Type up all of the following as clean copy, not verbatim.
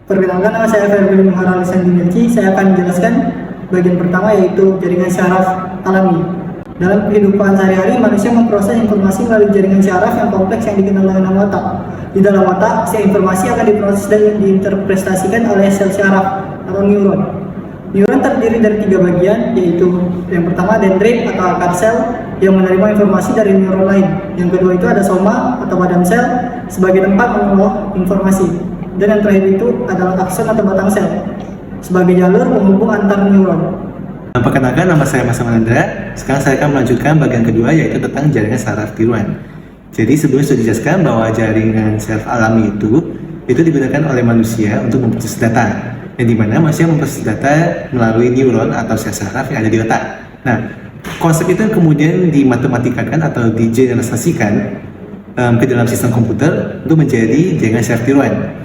Perkenalkan, nama saya Ferdi Muharali Sandineci. Saya akan menjelaskan bagian pertama, yaitu jaringan syaraf alami. Dalam kehidupan sehari-hari, manusia memproses informasi melalui jaringan syaraf yang kompleks yang dikenal dengan nama otak. Di dalam otak, sel informasi akan diproses dan diinterpretasikan oleh sel syaraf atau neuron. Neuron terdiri dari 3 bagian, yaitu yang pertama dendrit atau akar sel yang menerima informasi dari neuron lain. Yang kedua itu ada soma atau badan sel sebagai tempat mengolah informasi. Dan yang terakhir itu adalah akson atau batang sel sebagai jalur penghubung antar neuron. Perkenalkan, nama saya Mas Amanandra. Sekarang saya akan melanjutkan bagian kedua, yaitu tentang jaringan saraf tiruan. Jadi sebelumnya sudah dijelaskan bahwa jaringan saraf alami itu digunakan oleh manusia untuk memproses data, yang dimana manusia memproses data melalui neuron atau sel saraf yang ada di otak. Nah, konsep itu kemudian dimatematikkan atau digeneralisasikan ke dalam sistem komputer untuk menjadi jaringan saraf tiruan.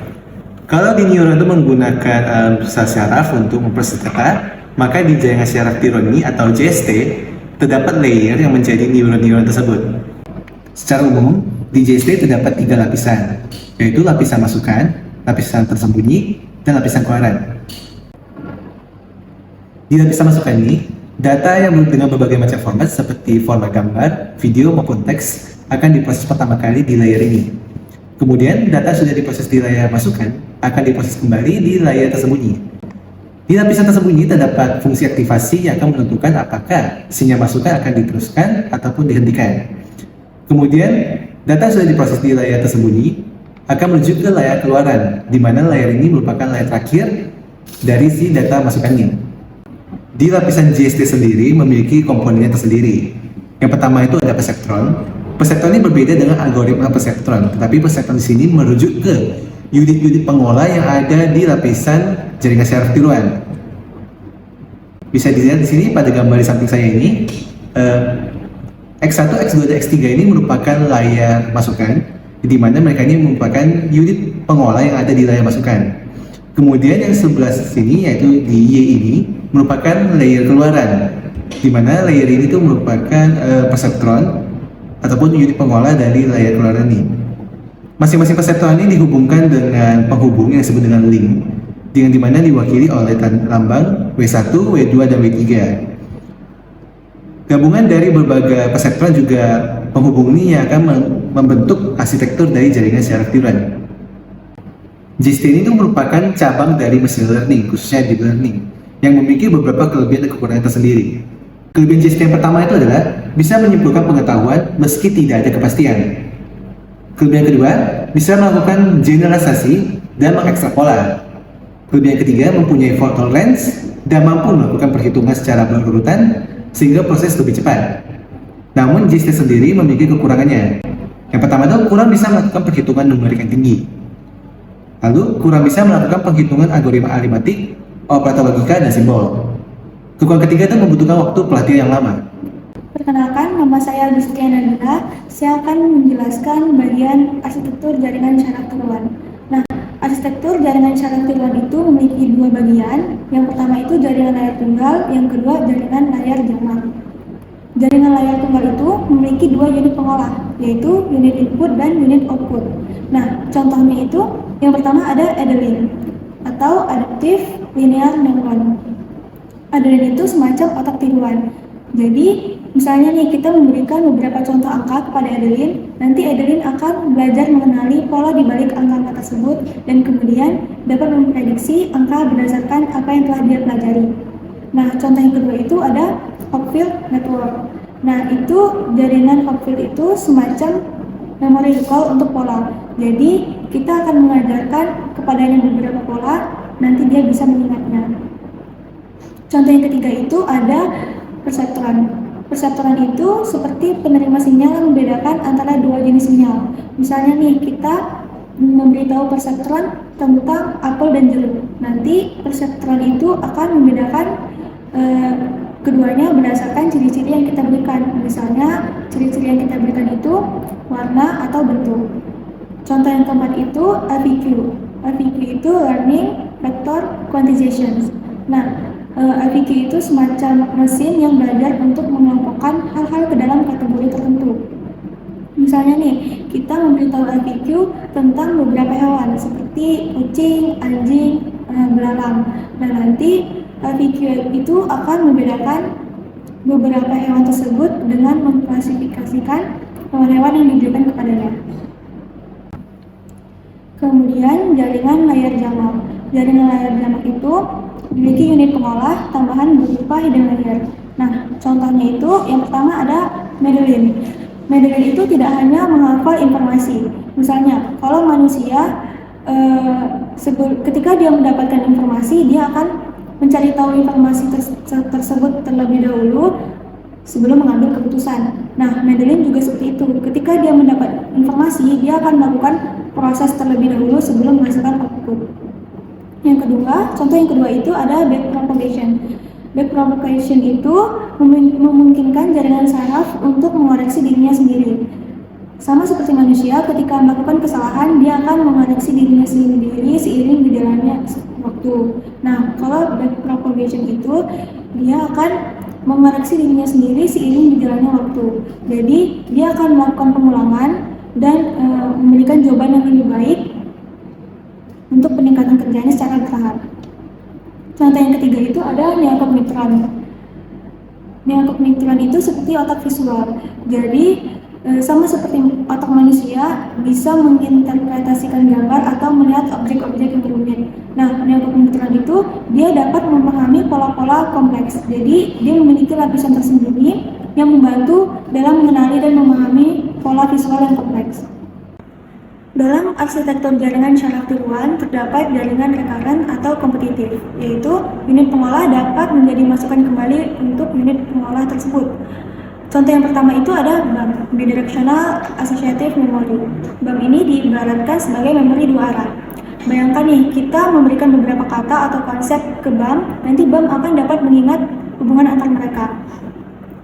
Kalau di neuron itu menggunakan sel saraf untuk memproses data, maka di jaringan saraf tiruan ini atau JST terdapat layer yang menjadi neuron-neuron tersebut. Secara umum, di JST terdapat 3 lapisan, yaitu lapisan masukan, lapisan tersembunyi, dan lapisan keluaran. Di lapisan masukan ini, data yang dengan berbagai macam format seperti format gambar, video, maupun teks akan diproses pertama kali di layer ini. Kemudian, data sudah diproses di layar masukan akan diproses kembali di layar tersembunyi. Di lapisan tersembunyi terdapat fungsi aktivasi yang akan menentukan apakah sinyal masukan akan diteruskan ataupun dihentikan. Kemudian, data sudah diproses di layar tersembunyi akan menuju ke layar keluaran, di mana layar ini merupakan layar terakhir dari si data masukannya. Di lapisan JST sendiri memiliki komponennya tersendiri. Yang pertama itu ada perseptron. Perseptron ini berbeda dengan algoritma perseptron, tetapi perseptron di sini merujuk ke unit-unit pengolah yang ada di lapisan jaringan saraf tiruan. Bisa dilihat di sini pada gambar di samping saya ini, X1, X2, dan X3 ini merupakan layar masukan, di mana mereka ini merupakan unit pengolah yang ada di layar masukan. Kemudian yang sebelah sini, yaitu di Y ini, merupakan layer keluaran, di mana layer ini tuh merupakan perseptron ataupun unit pengolah dari layar keluaran ini. Masing-masing perseptron ini dihubungkan dengan penghubung yang disebut dengan link, yang dimana diwakili oleh lambang W1, W2, dan W3. Gabungan dari berbagai perseptron juga penghubung ini yang akan membentuk arsitektur dari jaringan saraf tiruan. JST ini merupakan cabang dari machine learning, khususnya deep learning, yang memiliki beberapa kelebihan dan kekurangan tersendiri. Kelebihan JST yang pertama itu adalah bisa menyimpulkan pengetahuan meski tidak ada kepastian. Kelebihan kedua, bisa melakukan generalisasi dan mengekstrapola. Kelebihan ketiga, mempunyai fault tolerance dan mampu melakukan perhitungan secara berurutan sehingga proses lebih cepat. Namun JST sendiri memiliki kekurangannya. Yang pertama itu kurang bisa melakukan perhitungan numerik yang tinggi. Lalu kurang bisa melakukan penghitungan algoritma aritmatik, operator logika, dan simbol. Kekurangan ketiga itu membutuhkan waktu pelatihan yang lama. Perkenalkan, nama saya Agustiana Nanda. Saya akan menjelaskan bagian arsitektur jaringan syaraf tiruan. Nah, arsitektur jaringan syaraf tiruan itu memiliki 2 bagian. Yang pertama itu jaringan layar tunggal, yang kedua jaringan layar jamak. Jaringan layar tunggal itu memiliki 2 unit pengolah, yaitu unit input dan unit output. Nah, contohnya itu yang pertama ada Adelin atau Adaptive Linear Neuron. Adelin itu semacam otak tiruan. Jadi, misalnya nih kita memberikan beberapa contoh angka kepada Adelin, nanti Adelin akan belajar mengenali pola di balik angka-angka tersebut dan kemudian dapat memprediksi angka berdasarkan apa yang telah dia pelajari. Nah, contoh yang kedua itu ada Hopfield Network. Nah, itu jaringan Hopfield itu semacam memory recall untuk pola. Jadi, kita akan mengajarkan kepadanya beberapa pola, nanti dia bisa mengingatnya. Contoh yang ketiga itu ada perseptron. Perseptron itu seperti penerima sinyal yang membedakan antara 2 jenis sinyal. Misalnya nih, kita memberitahu perseptron tentang apel dan jeruk. Nanti perseptron itu akan membedakan keduanya berdasarkan ciri-ciri yang kita berikan. Misalnya, ciri-ciri yang kita berikan itu warna atau bentuk. Contoh yang keempat itu LVQ. LVQ itu Learning Vector Quantization. Nah, LVQ itu semacam mesin yang belajar untuk mengelompokkan hal-hal ke dalam kategori tertentu. Misalnya nih, kita memberitahu FAQ tentang beberapa hewan seperti kucing, anjing, belalang. Dan nanti FAQ itu akan membedakan beberapa hewan tersebut dengan mengklasifikasikan hewan-hewan yang diberikan kepadanya. Kemudian jaringan layar jamak. Jaringan layar jamak itu memiliki unit pengolah tambahan berupa hidden layer. Nah, contohnya itu yang pertama ada Medellin. Medellin itu tidak hanya menghafal informasi. Misalnya, kalau manusia ketika dia mendapatkan informasi, dia akan mencari tahu informasi tersebut terlebih dahulu sebelum mengambil keputusan. Nah, Medellin juga seperti itu. Ketika dia mendapat informasi, dia akan melakukan proses terlebih dahulu sebelum menghasilkan output. Yang kedua, contoh yang kedua itu ada backpropagation. Backpropagation itu memungkinkan jaringan saraf untuk mengoreksi dirinya sendiri. Sama seperti manusia, ketika melakukan kesalahan, dia akan mengoreksi dirinya sendiri seiring berjalannya waktu. Nah, kalau backpropagation itu, dia akan mengoreksi dirinya sendiri seiring berjalannya waktu. Jadi, dia akan melakukan pengulangan dan memberikan jawaban yang lebih baik untuk peningkatan kerjanya secara bertahap. Contoh yang ketiga itu ada neokognitron. Neokognitron itu seperti otak visual. Jadi sama seperti otak manusia bisa menginterpretasikan gambar atau melihat objek-objek yang rumit. Nah, neokognitron itu dia dapat memahami pola-pola kompleks. Jadi dia memiliki lapisan tersembunyi yang membantu dalam mengenali dan memahami pola visual yang kompleks. Dalam arsitektur jaringan syaraf tiruan terdapat jaringan recurrent atau kompetitif, yaitu unit pengolah dapat menjadi masukan kembali untuk unit pengolah tersebut. Contoh yang pertama itu ada BAM, Bidirectional Associative Memory. BAM ini diibaratkan sebagai memori dua arah. Bayangkan nih, kita memberikan beberapa kata atau konsep ke BAM, nanti BAM akan dapat mengingat hubungan antar mereka.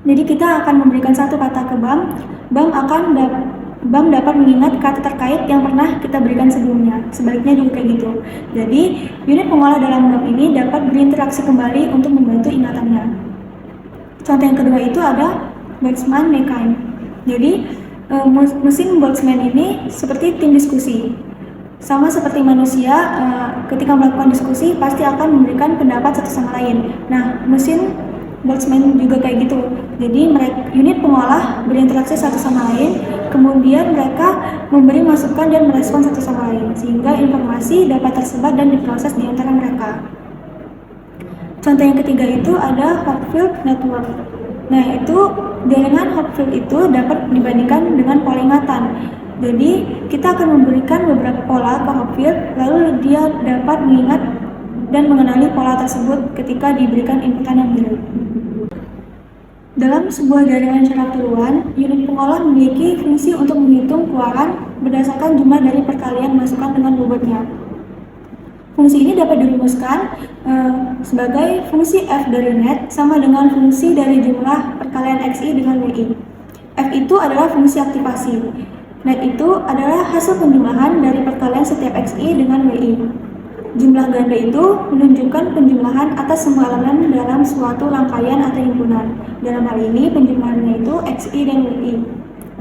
Jadi kita akan memberikan satu kata ke BAM, BAM dapat mengingat kata terkait yang pernah kita berikan sebelumnya. Sebaliknya juga kayak gitu. Jadi, unit pengolah dalam BAM ini dapat berinteraksi kembali untuk membantu ingatannya. Contoh yang kedua itu ada Boltzmann mechine. Jadi, mesin Boltzmann ini seperti tim diskusi. Sama seperti manusia, ketika melakukan diskusi pasti akan memberikan pendapat satu sama lain. Nah, mesin Boltzmann juga kayak gitu. Jadi unit pengolah berinteraksi satu sama lain, kemudian mereka memberi masukan dan merespon satu sama lain, sehingga informasi dapat tersebar dan diproses di antara mereka. Contoh yang ketiga itu ada Hopfield Network. Nah, itu jaringan Hopfield itu dapat dibandingkan dengan pola ingatan. Jadi kita akan memberikan beberapa pola ke Hopfield, lalu dia dapat mengingat dan mengenali pola tersebut ketika diberikan inputan yang benar. Dalam sebuah jaringan syaraf tiruan, unit pengolah memiliki fungsi untuk menghitung keluaran berdasarkan jumlah dari perkalian masukan dengan bobotnya. Fungsi ini dapat dirumuskan sebagai fungsi F dari net sama dengan fungsi dari jumlah perkalian XI dengan WI. F itu adalah fungsi aktivasi. Net itu adalah hasil penjumlahan dari perkalian setiap XI dengan WI. Jumlah ganda itu menunjukkan penjumlahan atas semua elemen dalam suatu rangkaian atau himpunan. Dalam hal ini penjumlahannya itu XI dan WI.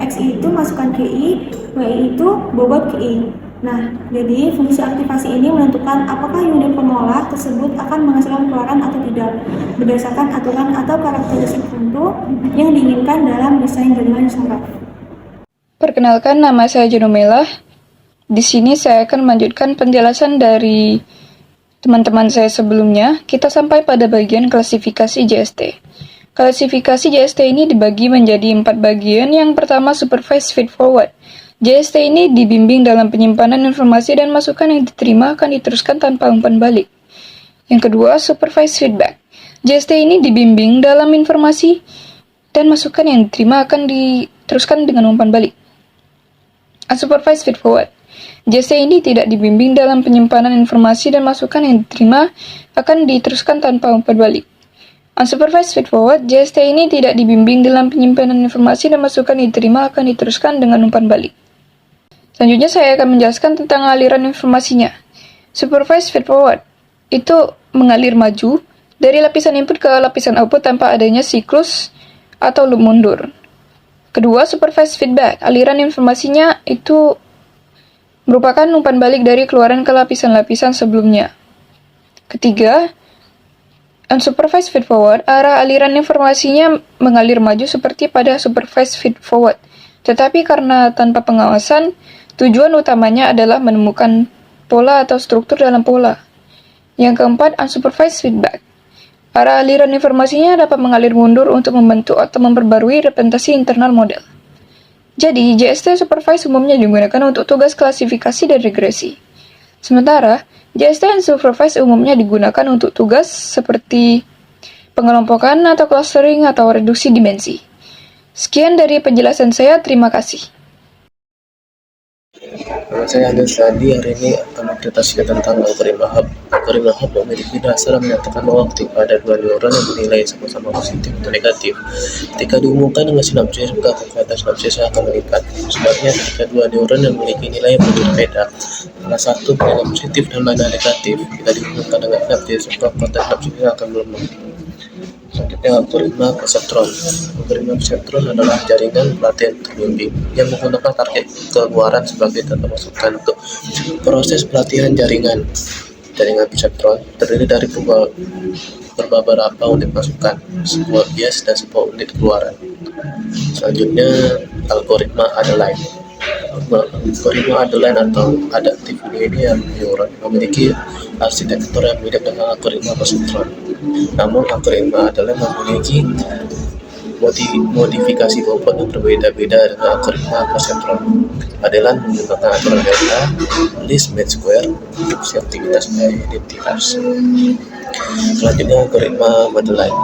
XI itu masukan KI, WI itu bobot KI. Nah, jadi fungsi aktivasi ini menentukan apakah unit pengolah tersebut akan menghasilkan keluaran atau tidak, berdasarkan aturan atau karakteristik tertentu yang diinginkan dalam desain jaringan syaraf. Perkenalkan, nama saya Janumela. Di sini saya akan melanjutkan penjelasan dari teman-teman saya sebelumnya. Kita sampai pada bagian klasifikasi JST. Klasifikasi JST ini dibagi menjadi 4 bagian. Yang pertama, Supervised Feed Forward. JST ini dibimbing dalam penyimpanan informasi dan masukan yang diterima akan diteruskan tanpa umpan balik. Yang kedua, Supervised Feedback. JST ini dibimbing dalam informasi dan masukan yang diterima akan diteruskan dengan umpan balik. Unsupervised Feed Forward. JST ini tidak dibimbing dalam penyimpanan informasi dan masukan yang diterima akan diteruskan tanpa umpan balik. Unsupervised Feed Forward, JST ini tidak dibimbing dalam penyimpanan informasi dan masukan yang diterima akan diteruskan dengan umpan balik. Selanjutnya saya akan menjelaskan tentang aliran informasinya. Supervised Feed Forward itu mengalir maju dari lapisan input ke lapisan output tanpa adanya siklus atau loop mundur. Kedua, supervised feedback. Aliran informasinya itu merupakan umpan balik dari keluaran ke lapisan-lapisan sebelumnya. Ketiga, unsupervised feed forward. Arah aliran informasinya mengalir maju seperti pada supervised feed forward. Tetapi karena tanpa pengawasan, tujuan utamanya adalah menemukan pola atau struktur dalam pola. Yang keempat, unsupervised feedback. Arah aliran informasinya dapat mengalir mundur untuk membentuk atau memperbarui representasi internal model. Jadi, JST supervised umumnya digunakan untuk tugas klasifikasi dan regresi. Sementara, JST unsupervised umumnya digunakan untuk tugas seperti pengelompokan atau clustering atau reduksi dimensi. Sekian dari penjelasan saya, terima kasih. Nama saya Andreas Randi. Hari ini akan mempresentasikan tentang algoritma hub. Algoritma hub memiliki dasar menyatakan bahwa ketika ada dua neuron yang bernilai sama-sama positif atau negatif, ketika dihubungkan dengan sinapsis, maka frekuensi sinapsisnya akan meningkat. Sebaliknya, ketika dua neuron yang memiliki nilai yang berbeda, salah satu bernilai positif dan lainnya negatif, jika dihubungkan dengan sinapsis, maka frekuensi sinapsisnya akan melemah. Selanjutnya, algoritma perseptron. Algoritma perseptron adalah jaringan pelatihan terbimbing yang menggunakan target keluaran sebagai data masukan untuk proses pelatihan jaringan. Jaringan perseptron terdiri dari beberapa unit masukan, sebuah bias, dan sebuah unit keluaran. Selanjutnya, algoritma Adeline. Algoritma Adeline atau adaptive linear neuron memiliki arsitektur yang mirip dengan algoritma perseptron. Namun, algoritma Adeline memiliki modifikasi komponen berbeda-beda dengan algoritma perseptron. Adeline menggunakan aturan delta, least mean square, reduksi aktivitas identitas. Selanjutnya, algoritma Madeline.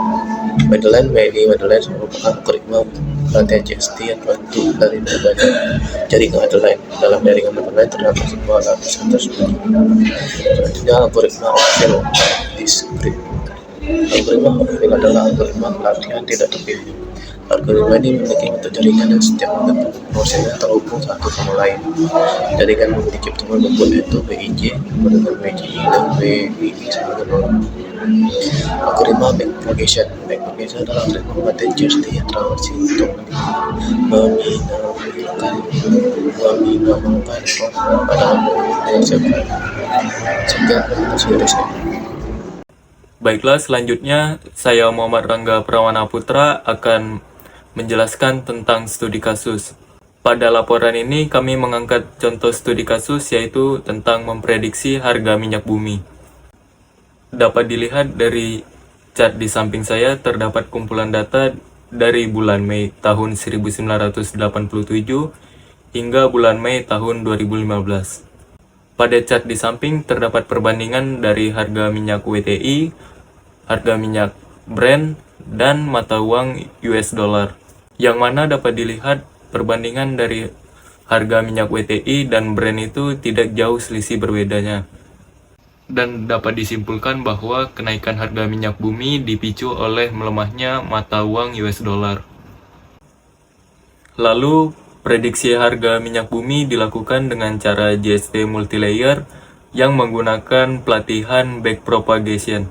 Madeline merupakan algoritma pelatihan JST yang terbentuk dari berbagai jaringan Adeline. Dalam jaringan Madeline terdapat sebuah lapisan tersebut. Selanjutnya, algoritma Oakville discrete. Algoritma Oakville adalah algoritma pelatihan tidak terbimbing. Algoritma ini memiliki bentuk jaringan yang setiap bentuk prosesnya terhubung satu sama lain. Jaringan memiliki pertemuan bentuk yaitu BIJ dengan BJI dan BII sama dengan 0. Algoritma backpropagation. Backpropagation adalah algoritma pelatihan JST yang terawasi untuk meminimalisir pada Baiklah, selanjutnya saya Muhammad Rangga Prawana Putra akan menjelaskan tentang studi kasus. Pada laporan ini kami mengangkat contoh studi kasus yaitu tentang memprediksi harga minyak bumi. Dapat dilihat dari chart di samping saya terdapat kumpulan data dari bulan Mei tahun 1987 hingga bulan Mei tahun 2015. Pada chart di samping terdapat perbandingan dari harga minyak WTI, harga minyak Brent, dan mata uang US dollar, yang mana dapat dilihat perbandingan dari harga minyak WTI dan Brent itu tidak jauh selisih berbedanya. Dan dapat disimpulkan bahwa kenaikan harga minyak bumi dipicu oleh melemahnya mata uang US dollar. Lalu, prediksi harga minyak bumi dilakukan dengan cara JST multilayer yang menggunakan pelatihan backpropagation.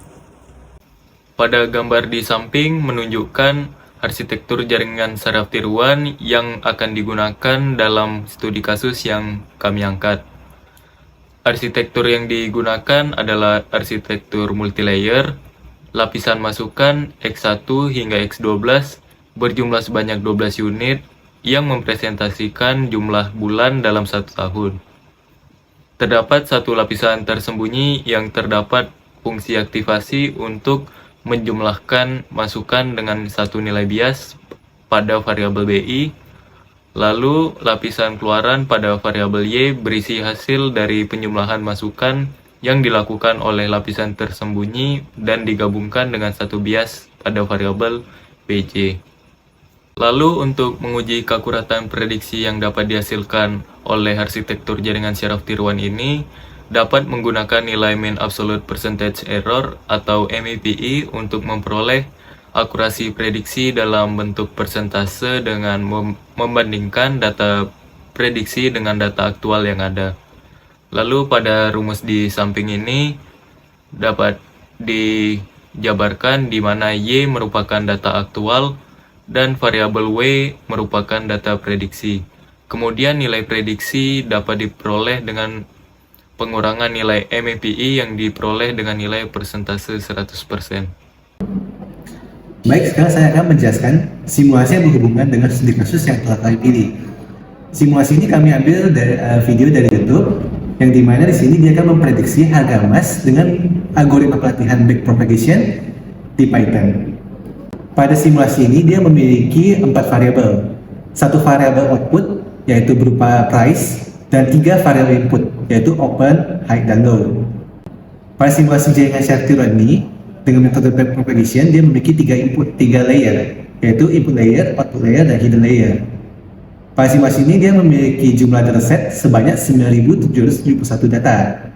Pada gambar di samping menunjukkan arsitektur jaringan saraf tiruan yang akan digunakan dalam studi kasus yang kami angkat. Arsitektur yang digunakan adalah arsitektur multilayer, lapisan masukan X1 hingga X12 berjumlah sebanyak 12 unit yang mempresentasikan jumlah bulan dalam satu tahun. Terdapat satu lapisan tersembunyi yang terdapat fungsi aktivasi untuk menjumlahkan masukan dengan satu nilai bias pada variabel BI, lalu lapisan keluaran pada variabel Y berisi hasil dari penjumlahan masukan yang dilakukan oleh lapisan tersembunyi dan digabungkan dengan satu bias pada variabel BJ. Lalu untuk menguji keakuratan prediksi yang dapat dihasilkan oleh arsitektur jaringan syaraf tiruan ini, dapat menggunakan nilai mean absolute percentage error atau MEPE untuk memperoleh akurasi prediksi dalam bentuk persentase dengan membandingkan data prediksi dengan data aktual yang ada. Lalu pada rumus di samping ini dapat dijabarkan di mana Y merupakan data aktual dan variabel W merupakan data prediksi. Kemudian nilai prediksi dapat diperoleh dengan pengurangan nilai MAPI yang diperoleh dengan nilai persentase 100%. Baik, sekarang saya akan menjelaskan simulasi yang berhubungan dengan studi kasus yang telah kami pilih. Simulasi ini kami ambil dari video dari YouTube, yang dimana di sini dia akan memprediksi harga emas dengan algoritma pelatihan backpropagation di Python. Pada simulasi ini dia memiliki 4 variabel. Satu variabel output yaitu berupa price dan 3 variabel input yaitu open, high, dan low. Pada simulasi jaringan secara tiruan ini dengan metode backpropagation dia memiliki 3 layer yaitu input layer, output layer, dan hidden layer. Pada simulasi ini dia memiliki jumlah dataset sebanyak 9.771 data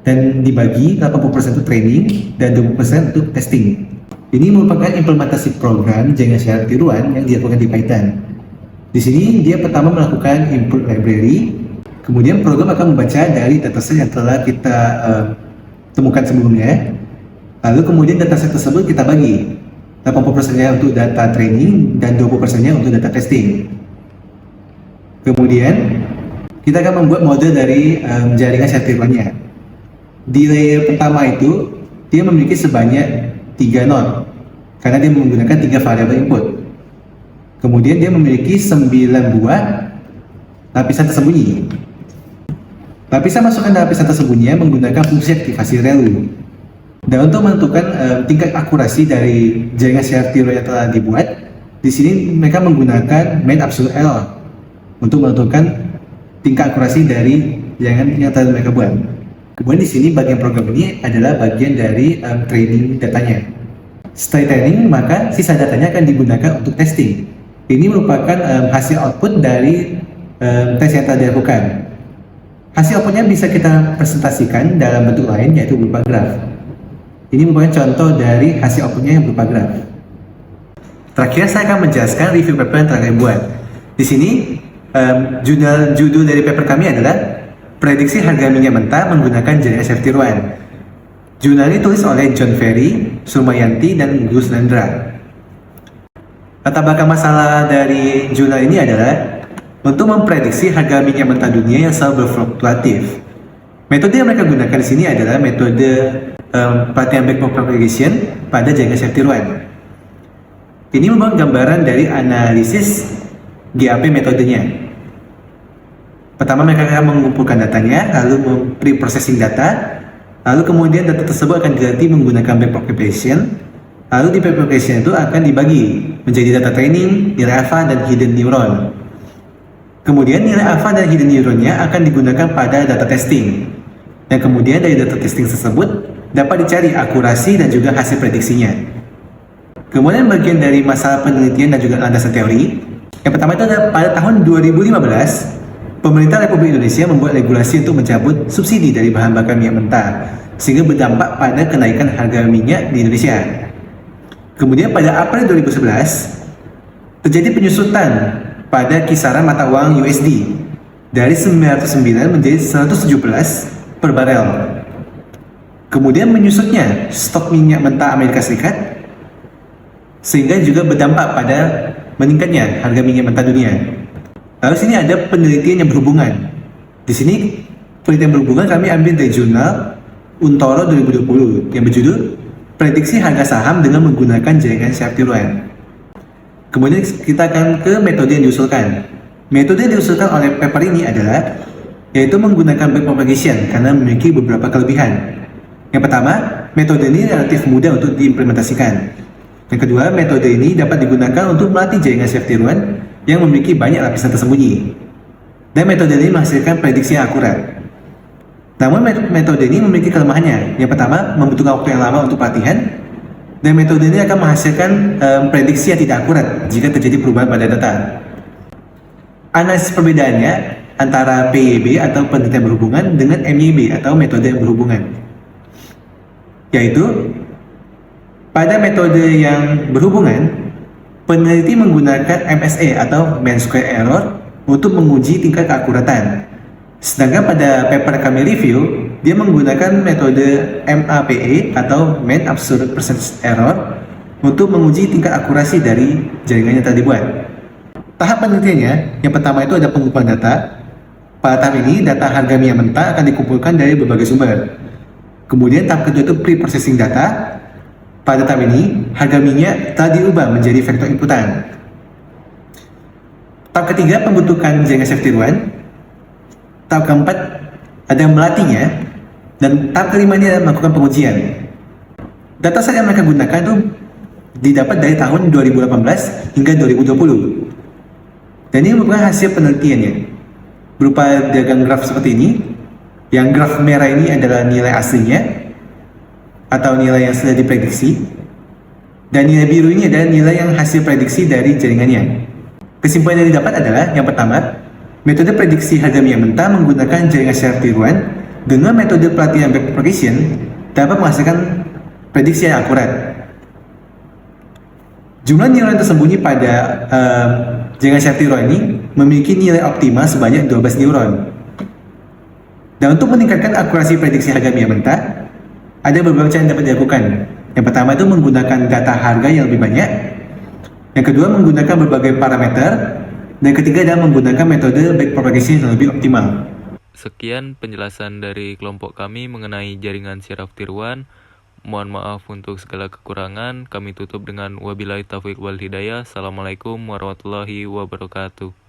dan dibagi 80% untuk training dan 20% untuk testing. Ini merupakan implementasi program jaringan secara tiruan yang dilakukan di Python. Di sini dia pertama melakukan input library, kemudian program akan membaca dari dataset yang telah kita temukan sebelumnya. Lalu kemudian dataset tersebut kita bagi 80%-nya untuk data training dan 20%-nya untuk data testing. Kemudian kita akan membuat model dari jaringan secara tiruannya. Di layer pertama itu dia memiliki sebanyak 3 node karena dia menggunakan 3 variabel input. Kemudian dia memiliki 9 buah lapisan tersembunyi. Lapisan masukan dan lapisan tersembunyi menggunakan fungsi aktivasi ReLU. Dan untuk menentukan tingkat akurasi dari jaringan secara tiruan yang telah dibuat, di sini mereka menggunakan main absolute error untuk menentukan tingkat akurasi dari jaringan yang telah mereka buat. Kemudian di sini bagian program ini adalah bagian dari training datanya. Setelah training, maka sisa datanya akan digunakan untuk testing. Ini merupakan hasil output dari tes yang telah dilakukan. Hasil outputnya bisa kita presentasikan dalam bentuk lain, yaitu berupa graf. Ini merupakan contoh dari hasil outputnya yang berupa graf. Terakhir, saya akan menjelaskan review paper yang telah kami buat. Di sini, judul dari paper kami adalah Prediksi Harga Minyak Mentah Menggunakan Jaringan Secara Tiruan. Jurnal ini ditulis oleh John Ferry, Surmayanti, dan Gus Lendra. Latar belakang masalah dari jurnal ini adalah untuk memprediksi harga minyak mentah dunia yang selalu berfluktuatif. Metode yang mereka gunakan di sini adalah metode pelatihan backpropagation pada jaringan secara tiruan. Ini merupakan gambaran dari analisis GAP metodenya. Pertama, mereka akan mengumpulkan datanya, lalu pre-processing data, lalu kemudian data tersebut akan diganti menggunakan backpropagation, lalu di backpropagation itu akan dibagi menjadi data training, nilai alpha, dan hidden neuron. Kemudian nilai alpha dan hidden neuronnya akan digunakan pada data testing. Dan kemudian dari data testing tersebut dapat dicari akurasi dan juga hasil prediksinya. Kemudian bagian dari masalah penelitian dan juga landasan teori. Yang pertama itu adalah pada tahun 2015, pemerintah Republik Indonesia membuat regulasi untuk mencabut subsidi dari bahan bakar minyak mentah, sehingga berdampak pada kenaikan harga minyak di Indonesia. Kemudian pada April 2011, terjadi penyusutan pada kisaran mata uang USD dari 909 menjadi 117 per barel. Kemudian menyusutnya stok minyak mentah Amerika Serikat, sehingga juga berdampak pada meningkatnya harga minyak mentah dunia. Lalu sini ada penelitian yang berhubungan. Di sini penelitian berhubungan kami ambil dari jurnal Untoro 2020 yang berjudul Prediksi Harga Saham dengan Menggunakan Jaringan Secara Tiruan. Kemudian kita akan ke metode yang diusulkan. Metode yang diusulkan oleh paper ini adalah yaitu menggunakan backpropagation karena memiliki beberapa kelebihan. Yang pertama, metode ini relatif mudah untuk diimplementasikan. Yang kedua, metode ini dapat digunakan untuk melatih jaringan secara tiruan yang memiliki banyak lapisan tersembunyi. Dan metode ini menghasilkan prediksi yang akurat. Namun metode ini memiliki kelemahannya. Yang pertama, membutuhkan waktu yang lama untuk pelatihan. Dan metode ini akan menghasilkan prediksi yang tidak akurat jika terjadi perubahan pada data. Analisis perbedaannya antara PYB atau penelitian berhubungan dengan MYB atau metode yang berhubungan. Yaitu, pada metode yang berhubungan, peneliti menggunakan MSE atau mean square error untuk menguji tingkat keakuratan. Sedangkan pada paper kami review, dia menggunakan metode MAPE atau mean absolute percentage error untuk menguji tingkat akurasi dari jaringan yang telah dibuat. Tahap penelitiannya, yang pertama itu ada pengumpulan data. Pada tahap ini, data harga minyak mentah akan dikumpulkan dari berbagai sumber. Kemudian tahap kedua itu pre-processing data. Pada tahap ini, harga minyak telah diubah menjadi vektor inputan. Tahap ketiga, pembentukan jaringan safety ruan. Tahap keempat, ada melatihnya. Dan tahap kelima ini adalah melakukan pengujian. Dataset yang mereka gunakan itu didapat dari tahun 2018 hingga 2020. Dan ini merupakan hasil penelitiannya. Berupa diagram graf seperti ini. Yang graf merah ini adalah nilai aslinya atau nilai yang sudah diprediksi. Dan nilai biru ini adalah nilai yang hasil prediksi dari jaringannya. Kesimpulan yang didapat adalah yang pertama, metode prediksi harga minyak mentah menggunakan jaringan syaraf tiruan dengan metode pelatihan backpropagation dapat menghasilkan prediksi yang akurat. Jumlah neuron tersembunyi pada jaringan syaraf tiruan ini memiliki nilai optimal sebanyak 12 neuron. Dan untuk meningkatkan akurasi prediksi harga minyak mentah, ada beberapa cara yang dapat dilakukan. Yang pertama itu menggunakan data harga yang lebih banyak. Yang kedua menggunakan berbagai parameter. Dan yang ketiga adalah menggunakan metode backpropagation yang lebih optimal. Sekian penjelasan dari kelompok kami mengenai jaringan syaraf tiruan. Mohon maaf untuk segala kekurangan. Kami tutup dengan wabillahi taufiq wal hidayah. Assalamualaikum warahmatullahi wabarakatuh.